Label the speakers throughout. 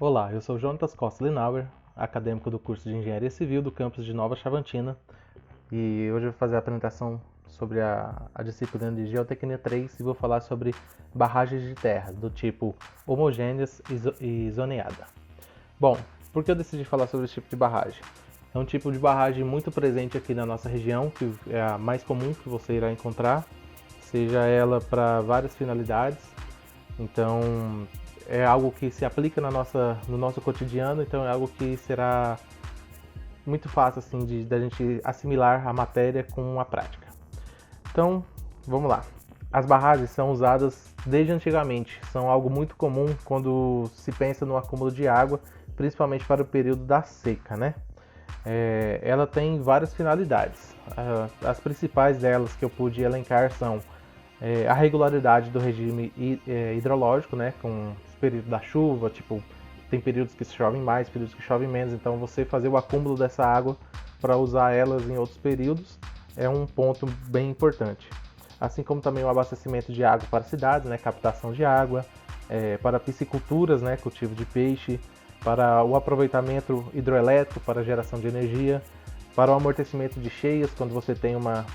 Speaker 1: Olá, eu sou Jonatas Costa Linauer, acadêmico do curso de Engenharia Civil do campus de Nova Chavantina, e hoje eu vou fazer a apresentação sobre a disciplina de Geotecnia 3 e vou falar sobre barragens de terra do tipo homogêneas e zoneada. Bom, por que eu decidi falar sobre esse tipo de barragem? É um tipo de barragem muito presente aqui na nossa região, que é a mais comum que você irá encontrar, seja ela para várias finalidades. Então, é algo que se aplica no nosso cotidiano, então é algo que será muito fácil assim da gente assimilar a matéria com a prática. Então, vamos lá. As barragens são usadas desde antigamente, são algo muito comum quando se pensa no acúmulo de água, principalmente para o período da seca, né? Ela tem várias finalidades. As principais delas que eu pude elencar são a regularidade do regime hidrológico, né, com os períodos da chuva, tipo, tem períodos que chovem mais, períodos que chovem menos, então você fazer o acúmulo dessa água para usar elas em outros períodos é um ponto bem importante. Assim como também o abastecimento de água para cidades, né, captação de água, para pisciculturas, né, cultivo de peixe, para o aproveitamento hidroelétrico, para geração de energia, para o amortecimento de cheias, quando você tem uma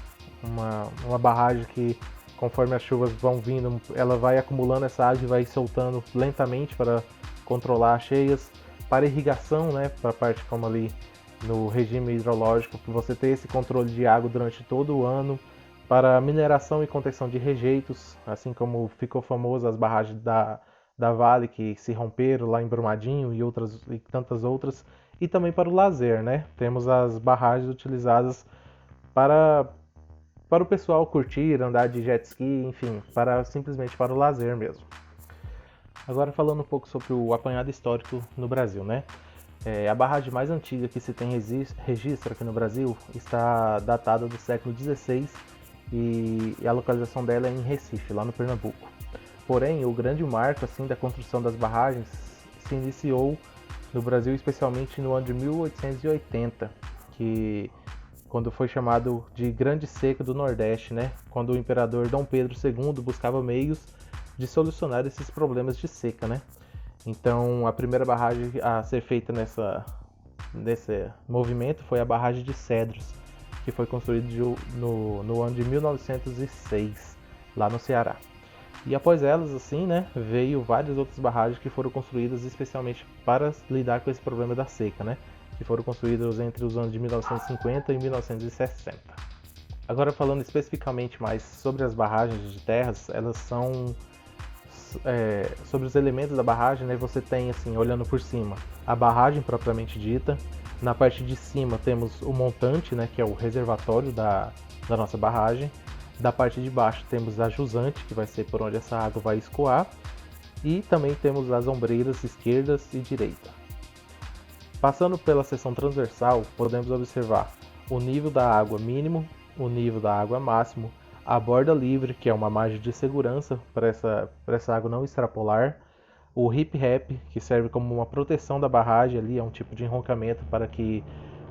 Speaker 1: barragem que, conforme as chuvas vão vindo, ela vai acumulando essa água e vai soltando lentamente para controlar as cheias, para irrigação, né, para a parte como ali no regime hidrológico, para você ter esse controle de água durante todo o ano, para mineração e contenção de rejeitos, assim como ficou famoso as barragens da Vale que se romperam lá em Brumadinho e tantas outras, e também para o lazer, né? Temos as barragens utilizadas para para o pessoal curtir, andar de jet ski, enfim, simplesmente para o lazer mesmo. Agora falando um pouco sobre o apanhado histórico no Brasil, né? A barragem mais antiga que se tem registro aqui no Brasil está datada do século XVI e a localização dela é em Recife, lá no Pernambuco. Porém, o grande marco assim da construção das barragens se iniciou no Brasil, especialmente no ano de 1880, que quando foi chamado de Grande Seca do Nordeste, né? Quando o imperador Dom Pedro II buscava meios de solucionar esses problemas de seca, né? Então, a primeira barragem a ser feita nesse movimento foi a barragem de Cedros, que foi construída no ano de 1906, lá no Ceará. E após elas, assim, né, veio várias outras barragens que foram construídas especialmente para lidar com esse problema da seca, né? Que foram construídas entre os anos de 1950 e 1960. Agora falando especificamente mais sobre as barragens de terras, elas são sobre os elementos da barragem, né? Você tem assim, olhando por cima, a barragem propriamente dita. Na parte de cima temos o montante, né, que é o reservatório da nossa barragem. Da parte de baixo temos a jusante, que vai ser por onde essa água vai escoar. E também temos as ombreiras esquerdas e direita. Passando pela seção transversal, podemos observar o nível da água mínimo, o nível da água máximo, a borda livre, que é uma margem de segurança para essa água não extrapolar, o hip-rap, que serve como uma proteção da barragem ali, é um tipo de enroncamento para que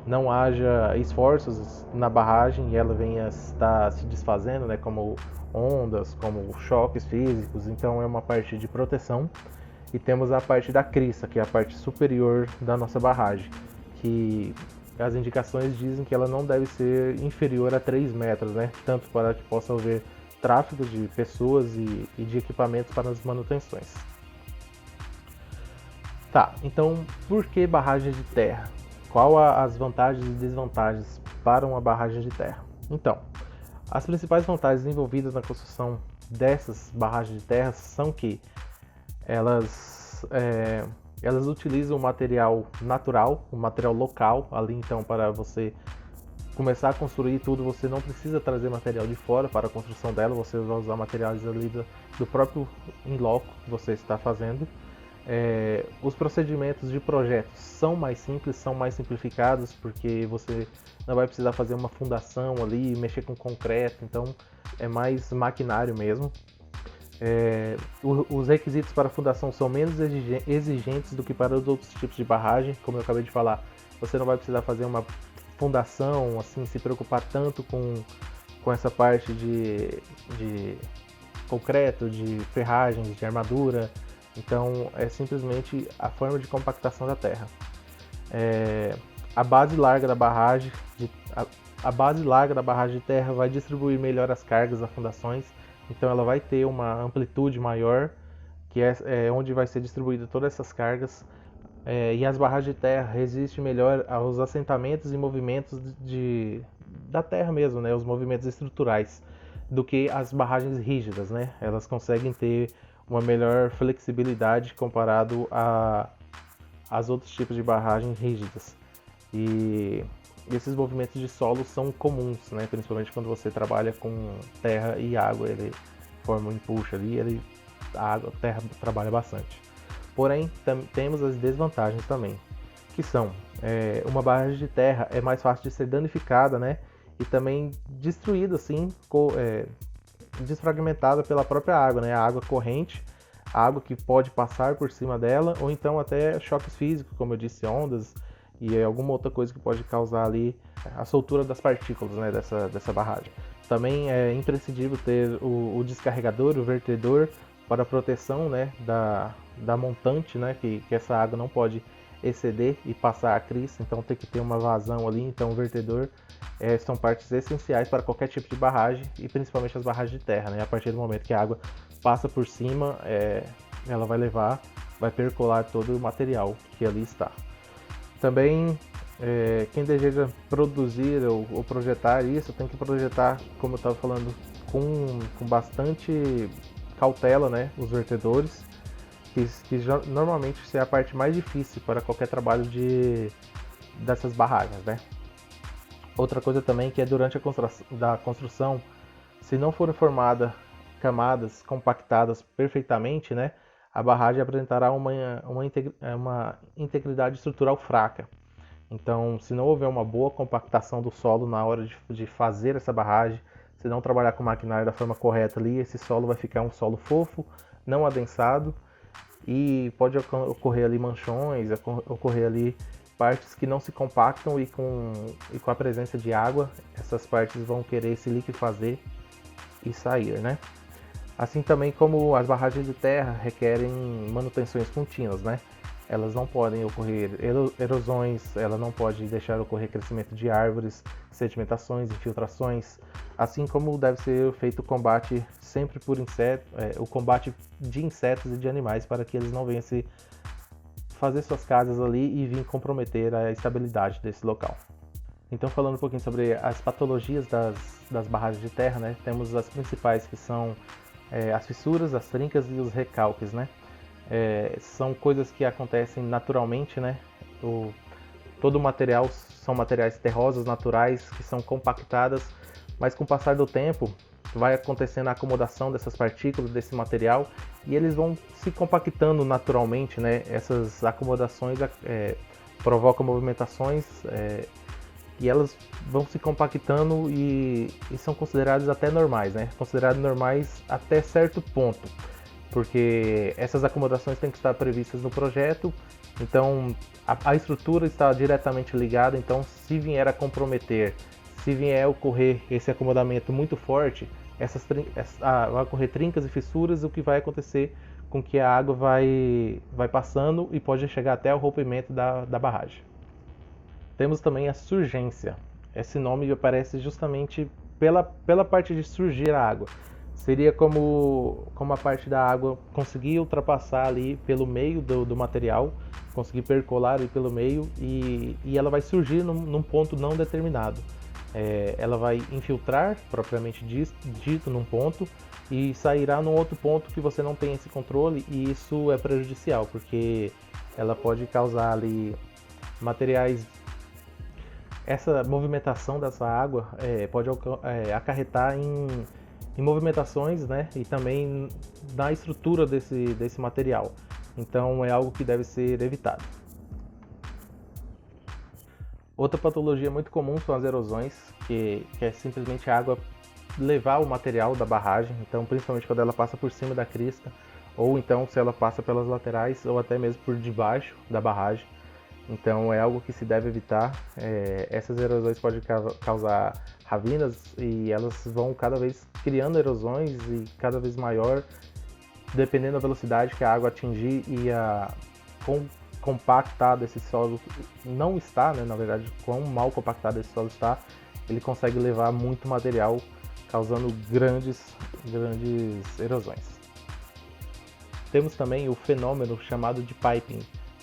Speaker 1: não haja esforços na barragem e ela venha estar se desfazendo, né, como ondas, como choques físicos, então é uma parte de proteção. E temos a parte da crista, que é a parte superior da nossa barragem, que as indicações dizem que ela não deve ser inferior a 3 metros, né? Tanto para que possa haver tráfego de pessoas e de equipamentos para as manutenções. Tá, então por que barragem de terra? Qual as vantagens e desvantagens para uma barragem de terra? Então, as principais vantagens envolvidas na construção dessas barragens de terra são que elas utilizam o material natural, o material local ali, então para você começar a construir tudo você não precisa trazer material de fora para a construção dela, você vai usar materiais ali do próprio in loco que você está fazendo. Os procedimentos de projetos são mais simples, são mais simplificados, porque você não vai precisar fazer uma fundação ali, mexer com concreto, então é mais maquinário mesmo. Os requisitos para a fundação são menos exigentes do que para os outros tipos de barragem, como eu acabei de falar. Você não vai precisar fazer uma fundação, assim, se preocupar tanto com essa parte de concreto, de ferragens, de armadura. Então é simplesmente a forma de compactação da terra. A base larga da barragem a base larga da barragem de terra vai distribuir melhor as cargas das fundações, então ela vai ter uma amplitude maior, que é onde vai ser distribuída todas essas cargas. E as barragens de terra resistem melhor aos assentamentos e movimentos da terra mesmo, né, os movimentos estruturais, do que as barragens rígidas, né? Elas conseguem ter uma melhor flexibilidade comparado às outros tipos de barragens rígidas. E esses movimentos de solo são comuns, né? Principalmente quando você trabalha com terra e água, ele forma um empuxo ali, a terra trabalha bastante. Porém, temos as desvantagens também, que são uma barragem de terra é mais fácil de ser danificada, né? E também destruída, assim, desfragmentada pela própria água, né? A água corrente, a água que pode passar por cima dela, ou então até choques físicos, como eu disse, ondas e alguma outra coisa que pode causar ali a soltura das partículas, né, dessa barragem. Também é imprescindível ter o descarregador, o vertedor, para proteção, né, da montante, né, que essa água não pode exceder e passar a crista, então tem que ter uma vazão ali. Então o vertedor são partes essenciais para qualquer tipo de barragem, e principalmente as barragens de terra, né? A partir do momento que a água passa por cima, ela vai percolar todo o material que ali está. Também quem deseja produzir ou projetar isso tem que projetar, como eu estava falando, com bastante cautela, né, os vertedores, que normalmente é a parte mais difícil para qualquer trabalho dessas barragens, né? Outra coisa também que é durante a construção, se não forem formadas camadas compactadas perfeitamente, né, a barragem apresentará uma integridade estrutural fraca. Então, se não houver uma boa compactação do solo na hora de fazer essa barragem, se não trabalhar com o maquinário da forma correta ali, esse solo vai ficar um solo fofo, não adensado, e pode ocorrer ali manchões, ocorrer ali partes que não se compactam, e com a presença de água, essas partes vão querer se liquefazer e sair, né? Assim também como as barragens de terra requerem manutenções contínuas, né? Elas não podem ocorrer erosões, ela não pode deixar ocorrer crescimento de árvores, sedimentações, infiltrações, assim como deve ser feito o combate sempre por o combate de insetos e de animais, para que eles não venham se fazer suas casas ali e vir comprometer a estabilidade desse local. Então, falando um pouquinho sobre as patologias das barragens de terra, né? Temos as principais, que são as fissuras, as trincas e os recalques, né? São coisas que acontecem naturalmente, né? Todo o material são materiais terrosos naturais que são compactadas, mas com o passar do tempo vai acontecendo a acomodação dessas partículas, desse material, e eles vão se compactando naturalmente, né? Essas acomodações provocam movimentações e elas vão se compactando e são consideradas até normais, né? Consideradas normais até certo ponto, porque essas acomodações têm que estar previstas no projeto, então a estrutura está diretamente ligada. Então, se vier a comprometer, se vier a ocorrer esse acomodamento muito forte, vai ocorrer trincas e fissuras, o que vai acontecer com que a água vai passando e pode chegar até o rompimento da barragem. Temos também a surgência. Esse nome aparece justamente pela parte de surgir a água. Seria como a parte da água conseguir ultrapassar ali pelo meio do material, conseguir percolar ali pelo meio, e ela vai surgir num ponto não determinado. Ela vai infiltrar, propriamente dito, num ponto, e sairá num outro ponto que você não tem esse controle, e isso é prejudicial, porque ela pode causar ali materiais. Essa movimentação dessa água pode acarretar em movimentações, né, e também na estrutura desse material. Então é algo que deve ser evitado. Outra patologia muito comum são as erosões, que é simplesmente a água levar o material da barragem, então principalmente quando ela passa por cima da crista, ou então se ela passa pelas laterais, ou até mesmo por debaixo da barragem. Então é algo que se deve evitar. Essas erosões podem causar ravinas, e elas vão cada vez criando erosões e cada vez maior, dependendo da velocidade que a água atingir e a quão compactado esse solo não está, né, na verdade, quão mal compactado esse solo está, ele consegue levar muito material, causando grandes erosões. Temos também o fenômeno chamado de piping,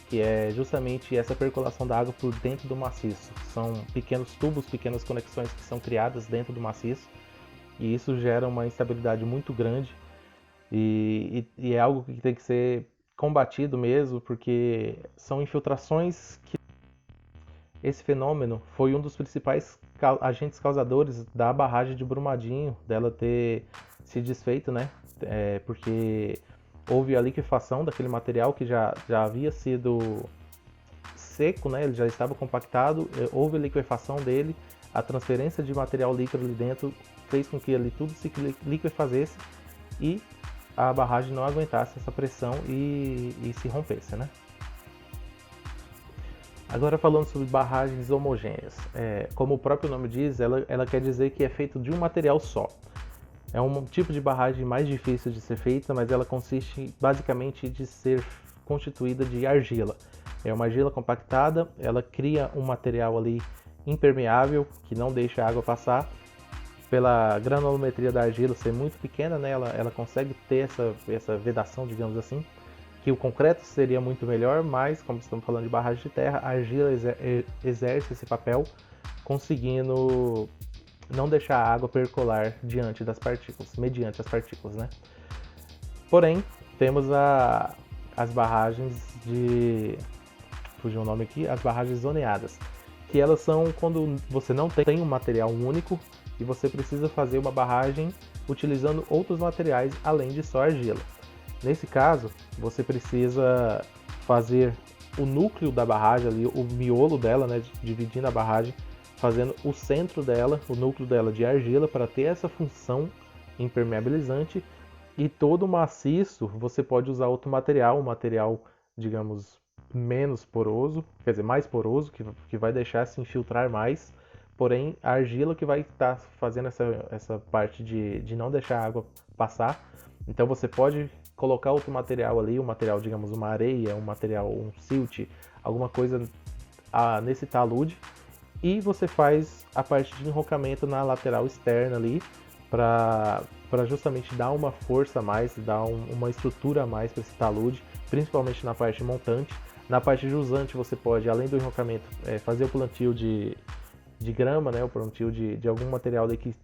Speaker 1: que é justamente essa percolação da água por dentro do maciço. São pequenos tubos, pequenas conexões que são criadas dentro do maciço, e isso gera uma instabilidade muito grande, e é algo que tem que ser combatido mesmo, porque são infiltrações que... Esse fenômeno foi um dos principais agentes causadores da barragem de Brumadinho, dela ter se desfeito, né? Porque houve a liquefação daquele material que já havia sido seco, né? Ele já estava compactado, houve a liquefação dele, a transferência de material líquido ali dentro fez com que ali tudo se liquefazesse e a barragem não aguentasse essa pressão e se rompesse, né? Agora falando sobre barragens homogêneas, como o próprio nome diz, ela quer dizer que é feito de um material só. É um tipo de barragem mais difícil de ser feita, mas ela consiste basicamente de ser constituída de argila. É uma argila compactada, ela cria um material ali impermeável, que não deixa a água passar. Pela granulometria da argila ser muito pequena, né, ela consegue ter essa vedação, digamos assim, que o concreto seria muito melhor, mas como estamos falando de barragem de terra, a argila exerce esse papel, conseguindo não deixar a água percolar diante das partículas, mediante as partículas, né? Porém, temos as barragens fugiu o nome aqui, as barragens zoneadas, que elas são quando você não tem um material único e você precisa fazer uma barragem utilizando outros materiais além de só argila. Nesse caso, você precisa fazer o núcleo da barragem ali, o miolo dela, né, dividindo a barragem, fazendo o centro dela, o núcleo dela de argila para ter essa função impermeabilizante, e todo o maciço você pode usar outro material, um material, digamos, menos poroso, quer dizer, mais poroso, que vai deixar se infiltrar mais, porém a argila que vai estar fazendo essa parte de não deixar a água passar. Então você pode colocar outro material ali, um material, digamos, uma areia, um silt, alguma coisa nesse talude, e você faz a parte de enrocamento na lateral externa ali, para justamente dar uma força a mais, dar uma estrutura a mais para esse talude, principalmente na parte montante. Na parte jusante você pode, além do enrocamento, fazer o plantio de grama, né, o plantio de algum material ali que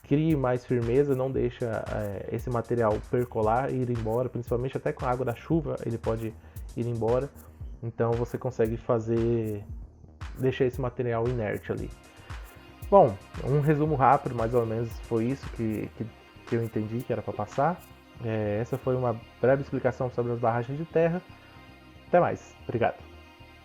Speaker 1: crie mais firmeza, não deixa esse material percolar e ir embora, principalmente até com a água da chuva ele pode ir embora. Então você consegue deixar esse material inerte ali. Bom, um resumo rápido, mais ou menos foi isso que eu entendi que era para passar. Essa foi uma breve explicação sobre as barragens de terra. Até mais, obrigado.